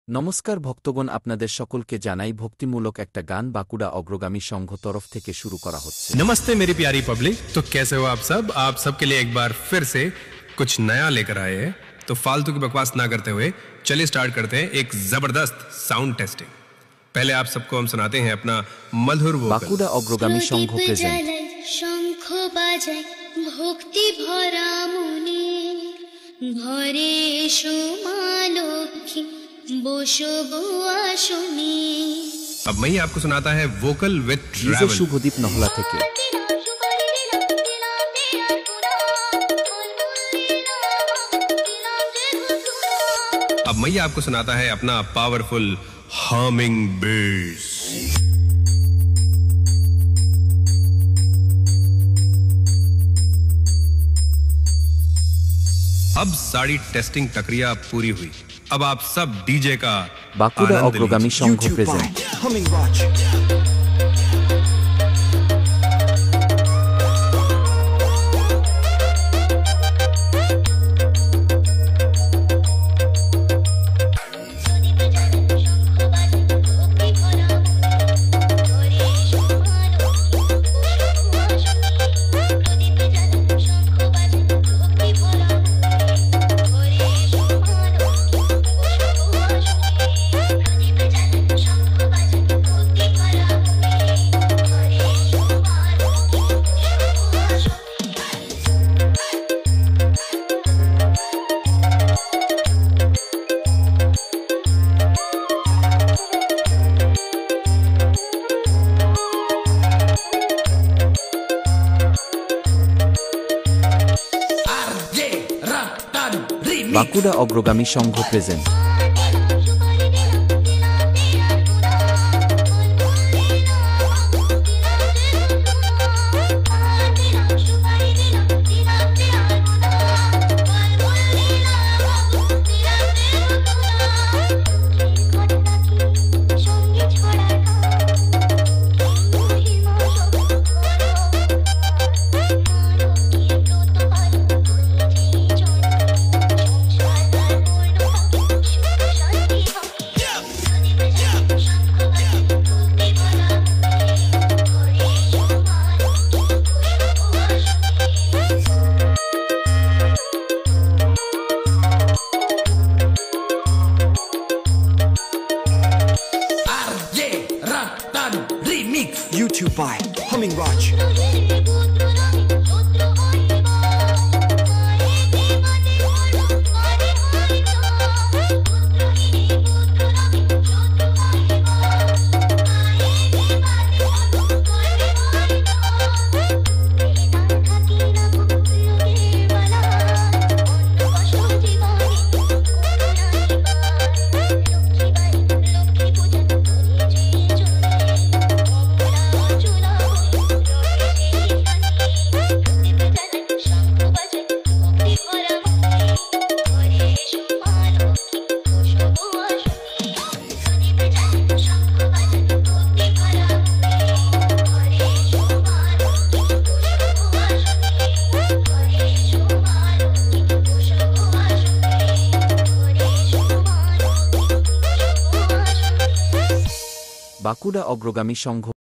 নমস্কার ভক্তগণ, আপনাদের সকলকে জানাই ভক্তিমূলক একটা গান বাঁকুড়া অগ্রগামী সংঘ তরফ থেকে শুরু করা হচ্ছে। नमस्ते मेरी प्यारी पब्लिक। तो कैसे हो आप सबके लिए एक बार फिर से कुछ नया लेकर आए हैं। तो फालतू की बकवास ना करते हुए चलिए स्टार्ट करते हैं एक जबरदस्त साउंड टेस्टिंग। पहले आप सबको हम सुनाते हैं अपना मधुर वोकल। বাঁকুড়া অগ্রগামী সংঘ প্রেজেন্ট। শঙ্খ বাজায় ভক্তি ভরা মনে, ঘরে এসো মা লক্ষ্মী বসবো আসনে। अब मैं ही आपको सुनाता है vocal with DJ travel. Shubhadeep নহলা থেকে। अब मैं ही आपको सुनाता है अपना पावरफुल हमिंग बेस। अब सारी टेस्टिंग प्रक्रिया पूरी हुई। अब आप सब डीजे का বাঁকুড়া आनंद অগ্রগামী लीजिए। Sangha present. Humming Watch. Bankura Agragami Sangha present. YouTube by Humming Watch. Bankura Agragami Sangha